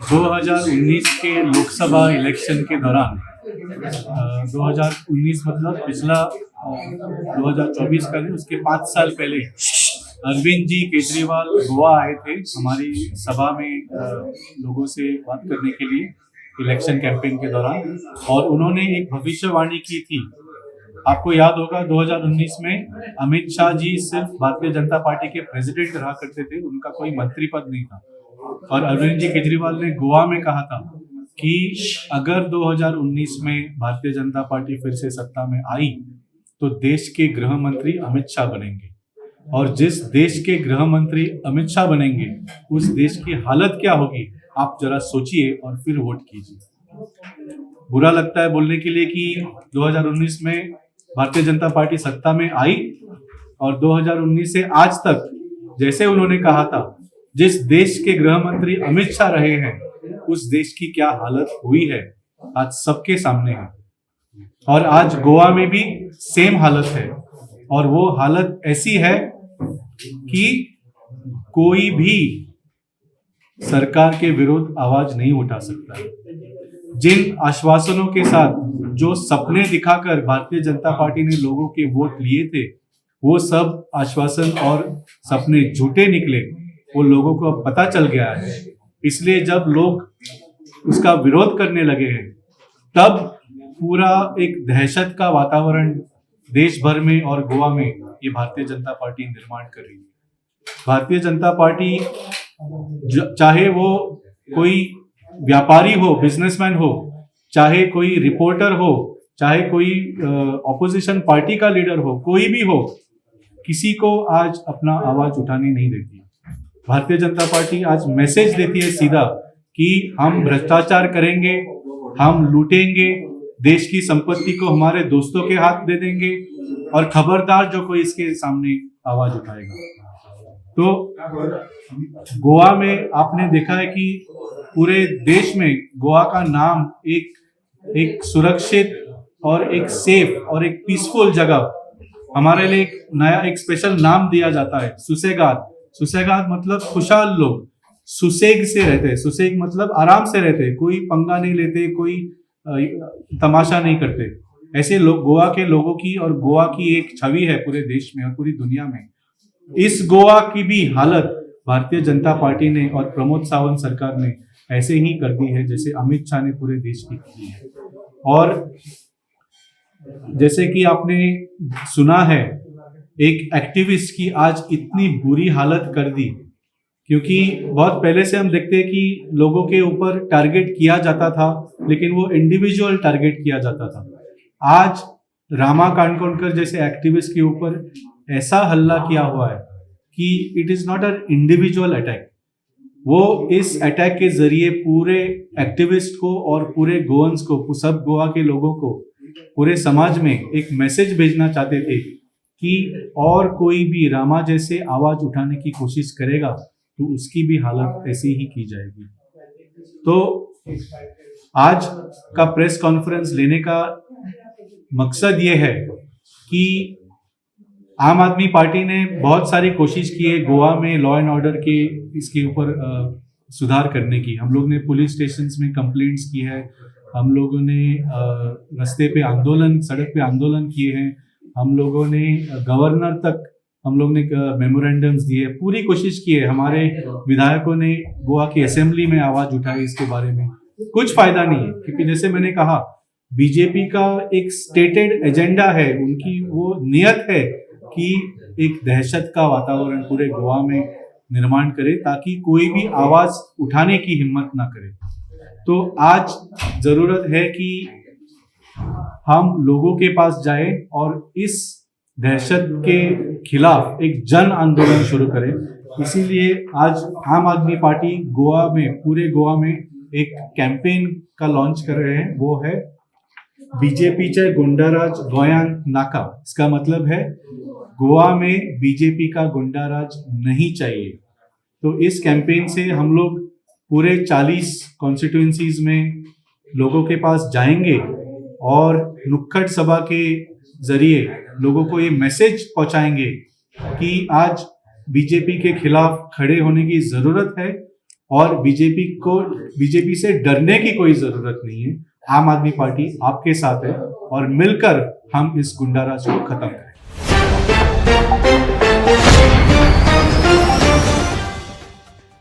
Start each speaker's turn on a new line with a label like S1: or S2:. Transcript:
S1: 2019 के लोकसभा इलेक्शन के दौरान 2019 मतलब पिछला 2024 का नहीं, उसके 5 साल पहले अरविंद जी केजरीवाल गोवा आए थे हमारी सभा में लोगों से बात करने के लिए इलेक्शन कैंपेन के दौरान, और उन्होंने एक भविष्यवाणी की थी। आपको याद होगा 2019 में अमित शाह जी सिर्फ भारतीय जनता पार्टी के प्रेसिडेंट रहा करते थे, उनका कोई मंत्री पद नहीं था। और अरविंद जी केजरीवाल ने गोवा में कहा था कि अगर 2019 में भारतीय जनता पार्टी फिर से सत्ता में आई तो देश के गृह मंत्री अमित शाह बनेंगे, और जिस देश के गृह मंत्री अमित शाह बनेंगे उस देश की हालत क्या होगी आप जरा सोचिए और फिर वोट कीजिए। बुरा लगता है बोलने के लिए कि 2019 में भारतीय जनता पार्टी सत्ता में आई और 2019 से आज तक जैसे उन्होंने कहा था जिस देश के गृह मंत्री अमित शाह रहे हैं उस देश की क्या हालत हुई है आज सबके सामने है। और आज गोवा में भी सेम हालत है, और वो हालत ऐसी है कि कोई भी सरकार के विरुद्ध आवाज नहीं उठा सकता है। जिन आश्वासनों के साथ जो सपने दिखाकर भारतीय जनता पार्टी ने लोगों के वोट लिए थे वो सब आश्वासन और सपने झूठे निकले, वो लोगों को अब पता चल गया है। इसलिए जब लोग उसका विरोध करने लगे हैं तब पूरा एक दहशत का वातावरण देश भर में और गोवा में ये भारतीय जनता पार्टी निर्माण कर रही है। भारतीय जनता पार्टी चाहे वो कोई व्यापारी हो, बिजनेसमैन हो, चाहे कोई रिपोर्टर हो, चाहे कोई ऑपोजिशन पार्टी का लीडर हो, कोई भी हो, किसी को आज अपना आवाज उठाने नहीं देती। भारतीय जनता पार्टी आज मैसेज देती है सीधा कि हम भ्रष्टाचार करेंगे, हम लूटेंगे, देश की संपत्ति को हमारे दोस्तों के हाथ दे देंगे, और खबरदार जो कोई इसके सामने आवाज उठाएगा। तो गोवा में आपने देखा है कि पूरे देश में गोवा का नाम एक सुरक्षित और एक सेफ और एक पीसफुल जगह हमारे लिए एक नया एक स्पेशल नाम दिया जाता है, सुसेगाद। सुसेगाद मतलब खुशहाल लोग, सुसेग से रहते हैं। सुसेग मतलब आराम से रहते हैं, कोई पंगा नहीं लेते, कोई तमाशा नहीं करते। ऐसे लोग गोवा के लोगों की और गोवा की एक छवि है पूरे देश में और पूरी दुनिया में। इस गोवा की भी हालत भारतीय जनता पार्टी ने और प्रमोद सावंत सरकार ने ऐसे ही कर दी है जैसे अमित शाह ने पूरे देश की की है। और जैसे कि आपने सुना है एक एक्टिविस्ट की आज इतनी बुरी हालत कर दी, क्योंकि बहुत पहले से हम देखते हैं कि लोगों के ऊपर टारगेट किया जाता था लेकिन वो इंडिविजुअल टारगेट किया जाता था। आज रामा कांडकोणकर जैसे एक्टिविस्ट के ऊपर ऐसा हल्ला किया हुआ है कि it is not a individual attack. वो इस अटैक के जरिए पूरे एक्टिविस्ट को और पूरे गोवंस को, सब गोवा के लोगों को, पूरे समाज में एक मैसेज भेजना चाहते थे कि और कोई भी रामा जैसे आवाज उठाने की कोशिश करेगा तो उसकी भी हालत ऐसी ही की जाएगी। तो आज का प्रेस कॉन्फ्रेंस लेने का मकसद ये है कि आम आदमी पार्टी ने बहुत सारी कोशिश की है गोवा में लॉ एंड ऑर्डर के इसके ऊपर सुधार करने की। हम लोग ने पुलिस स्टेशंस में कंप्लेंट्स की है, हम लोगों ने रास्ते पे आंदोलन, सड़क पे आंदोलन किए हैं, हम लोगों ने गवर्नर तक हम लोग ने मेमोरेंडम्स दिए, पूरी कोशिश की है। हमारे विधायकों ने गोवा की असेंबली में आवाज उठाई इसके बारे में, कुछ फायदा नहीं है। क्योंकि जैसे मैंने कहा बीजेपी का एक स्टेटेड एजेंडा है, उनकी वो नियत है कि एक दहशत का वातावरण पूरे गोवा में निर्माण करे ताकि कोई भी आवाज उठाने की हिम्मत ना करे। तो आज जरूरत है कि हम लोगों के पास जाए और इस दहशत के खिलाफ एक जन आंदोलन शुरू करें। इसीलिए आज आम आदमी पार्टी गोवा में, पूरे गोवा में एक कैंपेन का लॉन्च कर रहे हैं, वो है बीजेपीचे गुंडाराज गोयान नाका। इसका मतलब है गोवा में बीजेपी का गुंडाराज नहीं चाहिए। तो इस कैंपेन से हम लोग पूरे 40 कॉन्स्टिट्यूएंसीज में लोगों के पास जाएंगे और नुक्कड़ सभा के जरिए लोगों को ये मैसेज पहुंचाएंगे कि आज बीजेपी के खिलाफ खड़े होने की जरूरत है और बीजेपी से डरने की कोई जरूरत नहीं है। आम आदमी पार्टी आपके साथ है और मिलकर हम इस गुंडाराज को खत्म करें।